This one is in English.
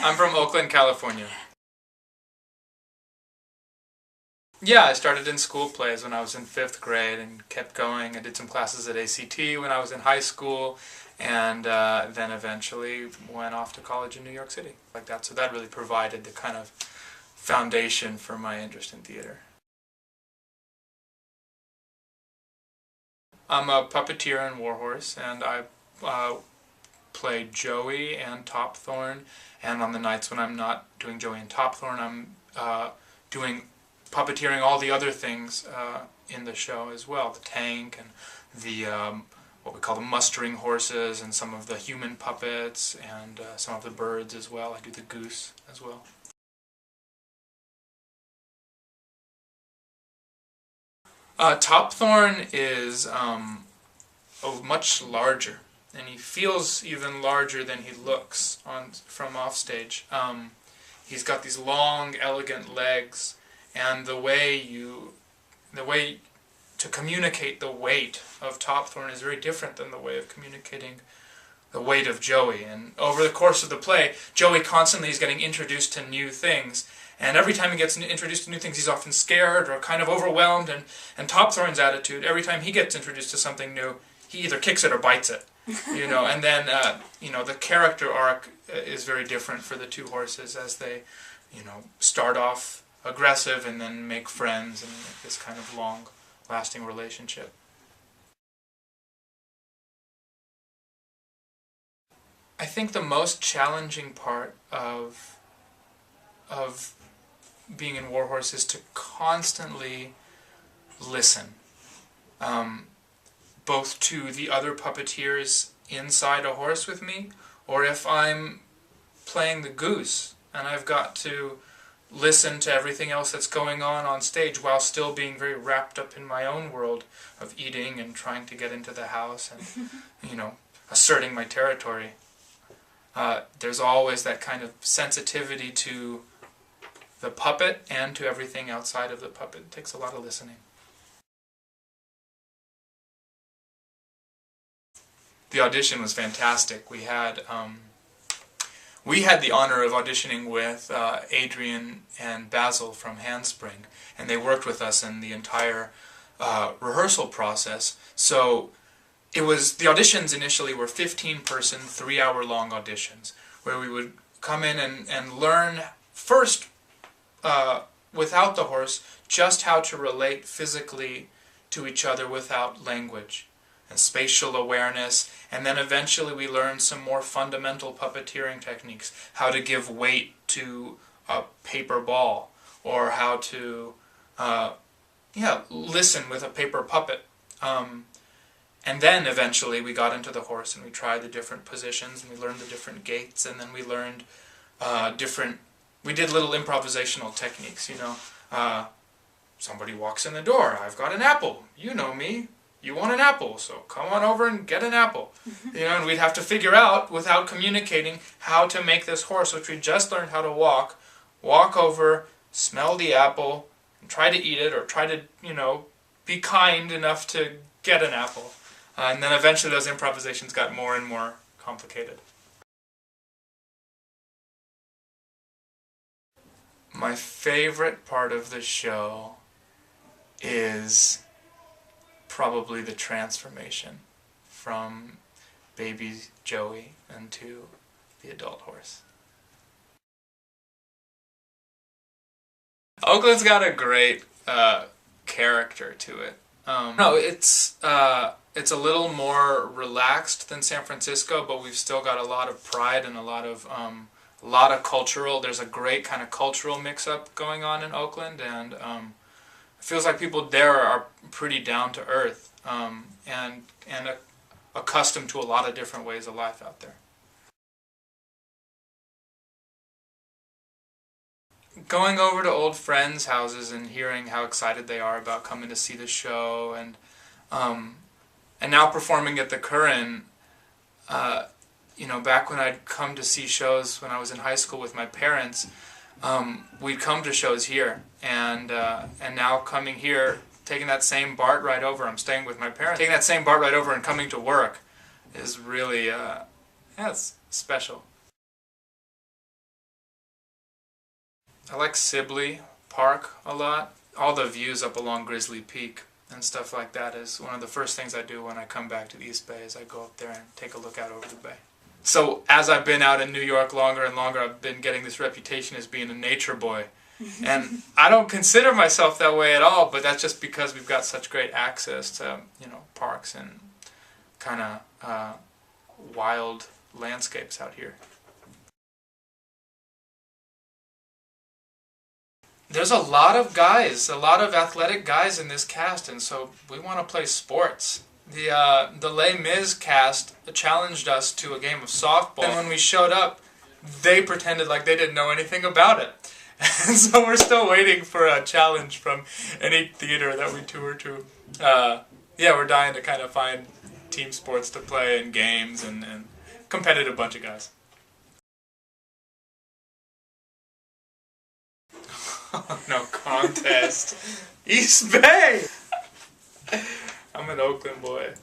I'm from Oakland, California. Yeah, I started in school plays when I was in 5th grade and kept going. I did some classes at ACT when I was in high school, and then eventually went off to college in New York City, like that. So that really provided the kind of foundation for my interest in theater. I'm a puppeteer in Warhorse, and I play Joey and Topthorn, and on the nights when I'm not doing Joey and Topthorn, I'm doing puppeteering all the other things in the show as well. The tank and the what we call the mustering horses, and some of the human puppets, and some of the birds as well. I do the goose as well. Topthorn is much larger, and he feels even larger than he looks from offstage. He's got these long, elegant legs, and the way to communicate the weight of Topthorn is very different than the way of communicating the weight of Joey. And over the course of the play, Joey constantly is getting introduced to new things, and every time he gets introduced to new things, he's often scared or kind of overwhelmed. And Topthorn's attitude, every time he gets introduced to something new, he either kicks it or bites it. And then the character arc is very different for the two horses as they start off aggressive and then make friends and make this kind of long-lasting relationship. I think the most challenging part of being in Warhorse is to constantly listen, both to the other puppeteers inside a horse with me, or if I'm playing the goose and I've got to listen to everything else that's going on stage while still being very wrapped up in my own world of eating and trying to get into the house and asserting my territory. There's always that kind of sensitivity to the puppet and to everything outside of the puppet. It takes a lot of listening. The audition was fantastic. We had the honor of auditioning with Adrian and Basil from Handspring, and they worked with us in the entire rehearsal process. So the auditions initially were 15-person, 3-hour-long auditions, where we would come in and learn first, without the horse, just how to relate physically to each other without language and spatial awareness, and then eventually we learned some more fundamental puppeteering techniques, how to give weight to a paper ball, or how to listen with a paper puppet. And then eventually we got into the horse and we tried the different positions and we learned the different gaits, and then we learned we did little improvisational techniques, somebody walks in the door, I've got an apple, you know me, you want an apple, so come on over and get an apple. And we'd have to figure out, without communicating, how to make this horse, which we just learned how to walk over, smell the apple, and try to eat it, or try to, be kind enough to get an apple. And then eventually those improvisations got more and more complicated. My favorite part of the show is probably the transformation from baby Joey into the adult horse. Oakland's got a great character to it. No, it's a little more relaxed than San Francisco, but we've still got a lot of pride and a lot of cultural. There's a great kind of cultural mix-up going on in Oakland, and it feels like people there are pretty down to earth and accustomed to a lot of different ways of life out there. Going over to old friends' houses and hearing how excited they are about coming to see the show, and now performing at the Curran. Back when I'd come to see shows when I was in high school with my parents, we'd come to shows here, and now coming here, taking that same BART ride over, I'm staying with my parents, taking that same BART ride over and coming to work is really, it's special. I like Sibley Park a lot. All the views up along Grizzly Peak and stuff like that is one of the first things I do when I come back to the East Bay, is I go up there and take a look out over the bay. So as I've been out in New York longer and longer, I've been getting this reputation as being a nature boy. And I don't consider myself that way at all, but that's just because we've got such great access to, you know, parks and kind of wild landscapes out here. There's a lot of guys, a lot of athletic guys in this cast, and so we want to play sports. The Les Mis cast challenged us to a game of softball, and when we showed up, they pretended like they didn't know anything about it. And so we're still waiting for a challenge from any theater that we tour to. Yeah, we're dying to kind of find team sports to play and games and competitive bunch of guys. No contest. East Bay! I'm an Oakland boy.